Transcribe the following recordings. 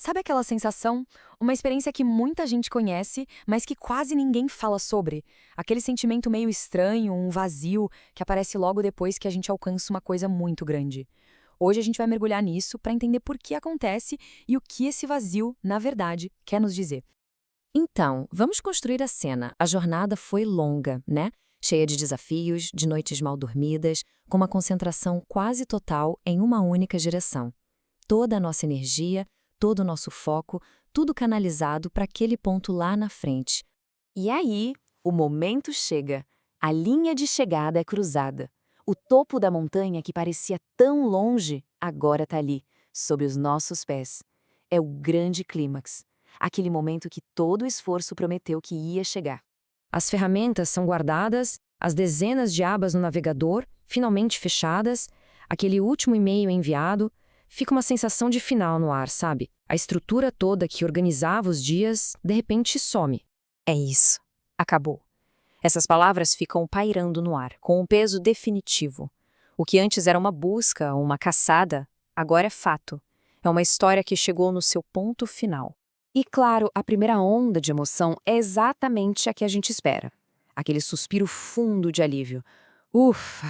Sabe aquela sensação? Uma experiência que muita gente conhece, mas que quase ninguém fala sobre. Aquele sentimento meio estranho, um vazio, que aparece logo depois que a gente alcança uma coisa muito grande. Hoje a gente vai mergulhar nisso para entender por que acontece e o que esse vazio, na verdade, quer nos dizer. Então, vamos construir a cena. A jornada foi longa, né? Cheia de desafios, de noites mal dormidas, com uma concentração quase total em uma única direção. Toda a nossa energia, todo o nosso foco, tudo canalizado para aquele ponto lá na frente. E aí, o momento chega. A linha de chegada é cruzada. O topo da montanha que parecia tão longe, agora está ali, sob os nossos pés. É o grande clímax. Aquele momento que todo o esforço prometeu que ia chegar. As ferramentas são guardadas, as dezenas de abas no navegador, finalmente fechadas, aquele último e-mail enviado, fica uma sensação de final no ar, sabe? A estrutura toda que organizava os dias, de repente some. É isso. Acabou. Essas palavras ficam pairando no ar, com um peso definitivo. O que antes era uma busca, uma caçada, agora é fato. É uma história que chegou no seu ponto final. E claro, a primeira onda de emoção é exatamente a que a gente espera. Aquele suspiro fundo de alívio. Ufa!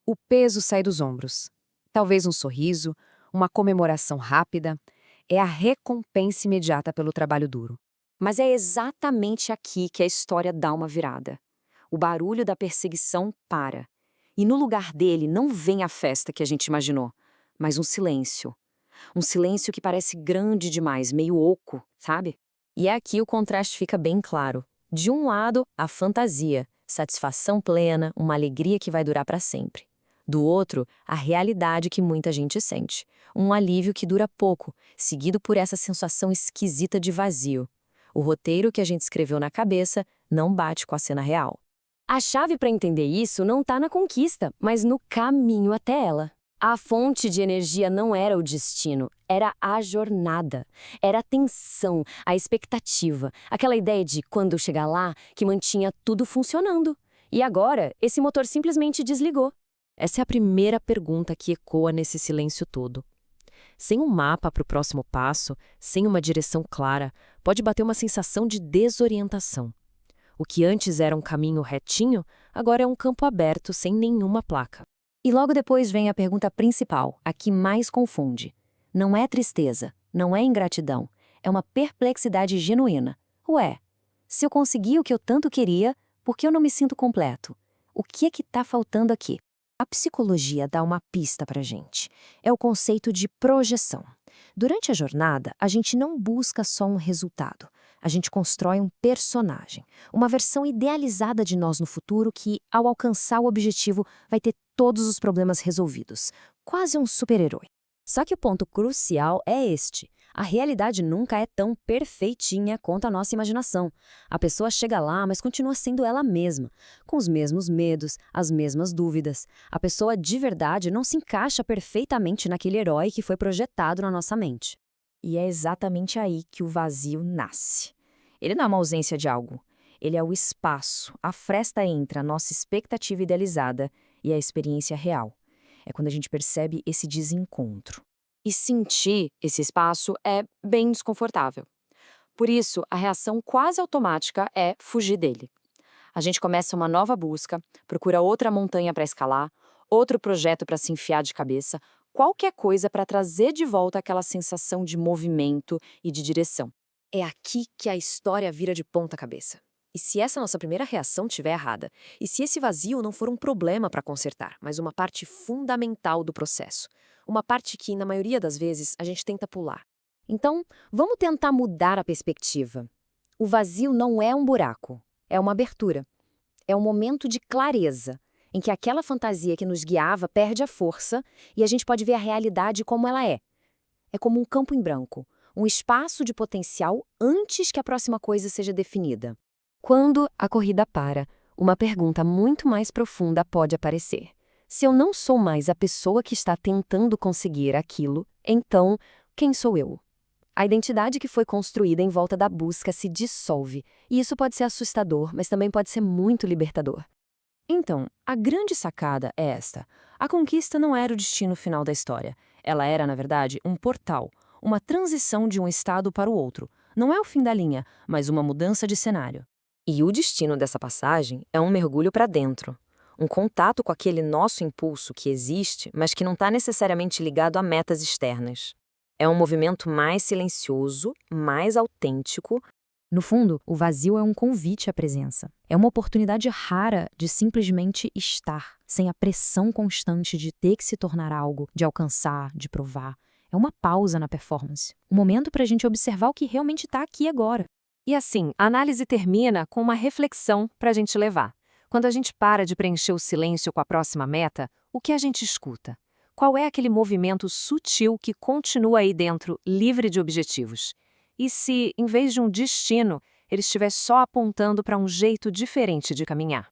O peso sai dos ombros. Talvez um sorriso, uma comemoração rápida. É a recompensa imediata pelo trabalho duro. Mas é exatamente aqui que a história dá uma virada. O barulho da perseguição para. E no lugar dele não vem a festa que a gente imaginou, mas um silêncio. Um silêncio que parece grande demais, meio oco, sabe? E aqui o contraste fica bem claro. De um lado, a fantasia, satisfação plena, uma alegria que vai durar para sempre. Do outro, a realidade que muita gente sente. Um alívio que dura pouco, seguido por essa sensação esquisita de vazio. O roteiro que a gente escreveu na cabeça não bate com a cena real. A chave para entender isso não está na conquista, mas no caminho até ela. A fonte de energia não era o destino, era a jornada. Era a tensão, a expectativa, aquela ideia de quando chegar lá que mantinha tudo funcionando. E agora, esse motor simplesmente desligou. Essa é a primeira pergunta que ecoa nesse silêncio todo. Sem um mapa para o próximo passo, sem uma direção clara, pode bater uma sensação de desorientação. O que antes era um caminho retinho, agora é um campo aberto sem nenhuma placa. E logo depois vem a pergunta principal, a que mais confunde. Não é tristeza, não é ingratidão, é uma perplexidade genuína. Ué, se eu consegui o que eu tanto queria, por que eu não me sinto completo? O que é que está faltando aqui? A psicologia dá uma pista para a gente. É o conceito de projeção. Durante a jornada, a gente não busca só um resultado. A gente constrói um personagem, uma versão idealizada de nós no futuro que, ao alcançar o objetivo, vai ter todos os problemas resolvidos. Quase um super-herói. Só que o ponto crucial é este. A realidade nunca é tão perfeitinha quanto a nossa imaginação. A pessoa chega lá, mas continua sendo ela mesma, com os mesmos medos, as mesmas dúvidas. A pessoa de verdade não se encaixa perfeitamente naquele herói que foi projetado na nossa mente. E é exatamente aí que o vazio nasce. Ele não é uma ausência de algo. Ele é o espaço, a fresta entre a nossa expectativa idealizada e a experiência real. É quando a gente percebe esse desencontro. E sentir esse espaço é bem desconfortável. Por isso, a reação quase automática é fugir dele. A gente começa uma nova busca, procura outra montanha para escalar, outro projeto para se enfiar de cabeça, qualquer coisa para trazer de volta aquela sensação de movimento e de direção. É aqui que a história vira de ponta cabeça. E se essa nossa primeira reação estiver errada? E se esse vazio não for um problema para consertar, mas uma parte fundamental do processo? Uma parte que, na maioria das vezes, a gente tenta pular. Então, vamos tentar mudar a perspectiva. O vazio não é um buraco, é uma abertura. É um momento de clareza, em que aquela fantasia que nos guiava perde a força e a gente pode ver a realidade como ela é. É como um campo em branco, um espaço de potencial antes que a próxima coisa seja definida. Quando a corrida para, uma pergunta muito mais profunda pode aparecer. Se eu não sou mais a pessoa que está tentando conseguir aquilo, então, quem sou eu? A identidade que foi construída em volta da busca se dissolve, e isso pode ser assustador, mas também pode ser muito libertador. Então, a grande sacada é esta. A conquista não era o destino final da história. Ela era, na verdade, um portal. uma transição de um estado para o outro. Não é o fim da linha, mas uma mudança de cenário. E o destino dessa passagem é um mergulho para dentro. Um contato com aquele nosso impulso que existe, mas que não está necessariamente ligado a metas externas. É um movimento mais silencioso, mais autêntico. No fundo, o vazio é um convite à presença. É uma oportunidade rara de simplesmente estar, sem a pressão constante de ter que se tornar algo, de alcançar, de provar. É uma pausa na performance. Um momento para a gente observar o que realmente está aqui agora. E assim, a análise termina com uma reflexão para a gente levar. Quando a gente para de preencher o silêncio com a próxima meta, o que a gente escuta? Qual é aquele movimento sutil que continua aí dentro, livre de objetivos? E se, em vez de um destino, ele estiver só apontando para um jeito diferente de caminhar?